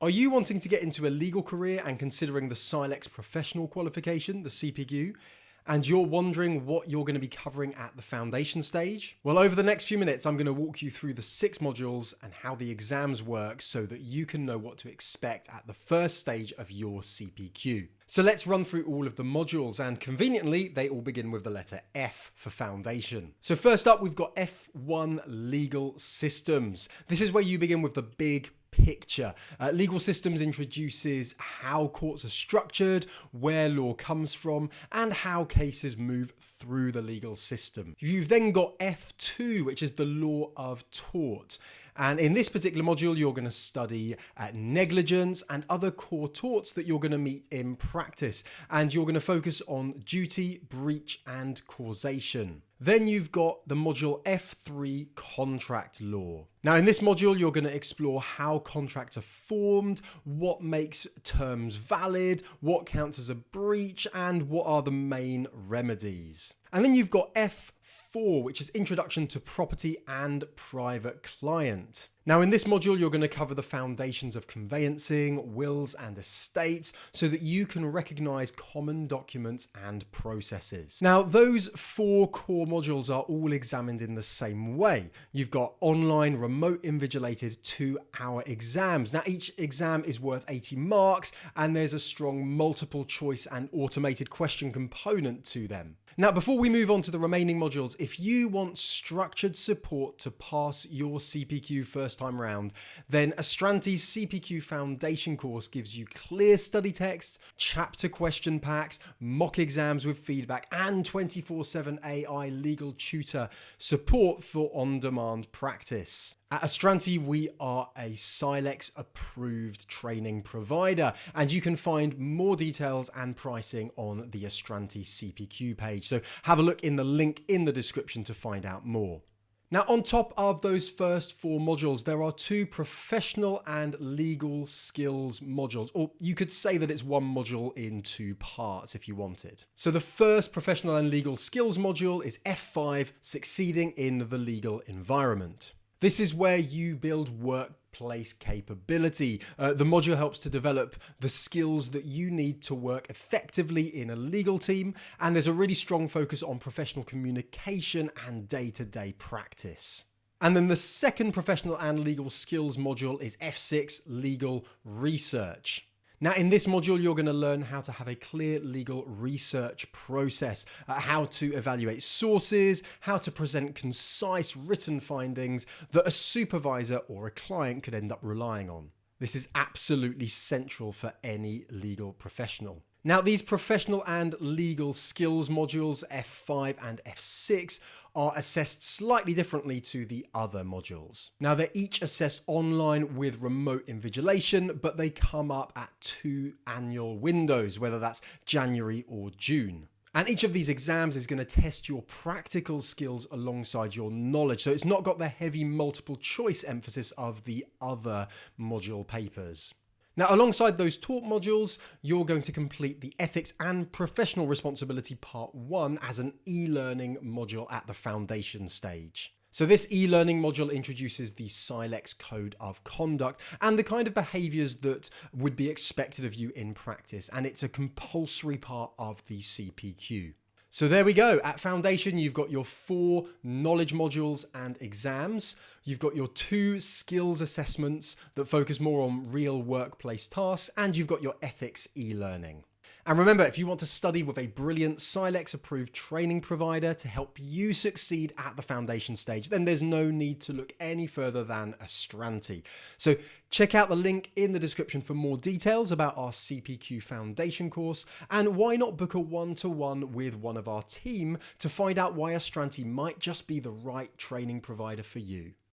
Are you wanting to get into a legal career and considering the CILEX Professional Qualification, the CPQ, and you're wondering what you're going to be covering at the foundation stage? Well, over the next few minutes, I'm going to walk you through the 6 modules and how the exams work so that you can know what to expect at the first stage of your CPQ. So let's run through all of the modules, and conveniently, they all begin with the letter F for foundation. So first up, we've got F1 Legal Systems. This is where you begin with the big picture. Legal systems introduces how courts are structured, where law comes from, and how cases move through the legal system. You've then got F2, which is the Law of Tort. And in this particular module, you're going to study negligence and other core torts that you're going to meet in practice. And you're going to focus on duty, breach, and causation. Then you've got the module F3, Contract Law. Now in this module, you're going to explore how contracts are formed, what makes terms valid, what counts as a breach, and what are the main remedies. And then you've got F4, which is Introduction to Property and Private Client. Now in this module, you're going to cover the foundations of conveyancing, wills and estates so that you can recognize common documents and processes. Now those 4 core modules are all examined in the same way. You've got online, remote invigilated 2-hour exams. Now each exam is worth 80 marks and there's a strong multiple choice and automated question component to them. Now, before we move on to the remaining modules, if you want structured support to pass your CPQ first time round, then Astranti's CPQ Foundation course gives you clear study texts, chapter question packs, mock exams with feedback, and 24/7 AI legal tutor support for on-demand practice. At Astranti, we are a CILEX approved training provider, and you can find more details and pricing on the Astranti CPQ page. So have a look in the link in the description to find out more. Now, on top of those first 4 modules, there are 2 professional and legal skills modules, or you could say that it's one module in 2 parts if you wanted. So the first professional and legal skills module is F5, Succeeding in the Legal Environment. This is where you build workplace capability. The module helps to develop the skills that you need to work effectively in a legal team, and there's a really strong focus on professional communication and day-to-day practice. And then the second professional and legal skills module is F6, Legal Research. Now in this module, you're going to learn how to have a clear legal research process, how to evaluate sources, how to present concise written findings that a supervisor or a client could end up relying on. This is absolutely central for any legal professional. Now, these professional and legal skills modules, F5 and F6, are assessed slightly differently to the other modules. Now, they're each assessed online with remote invigilation, but they come up at 2 annual windows, whether that's January or June. And each of these exams is going to test your practical skills alongside your knowledge. So it's not got the heavy multiple choice emphasis of the other module papers. Now, alongside those tort modules, you're going to complete the Ethics and Professional Responsibility Part 1 as an e-learning module at the foundation stage. So this e-learning module introduces the CILEX Code of Conduct and the kind of behaviours that would be expected of you in practice, and it's a compulsory part of the CPQ. So there we go. At Foundation, you've got your 4 knowledge modules and exams. You've got your 2 skills assessments that focus more on real workplace tasks, and you've got your ethics e-learning. And remember, if you want to study with a brilliant CILEX approved training provider to help you succeed at the foundation stage, then there's no need to look any further than Astranti. So check out the link in the description for more details about our CPQ Foundation course, and why not book a one-to-one with one of our team to find out why Astranti might just be the right training provider for you.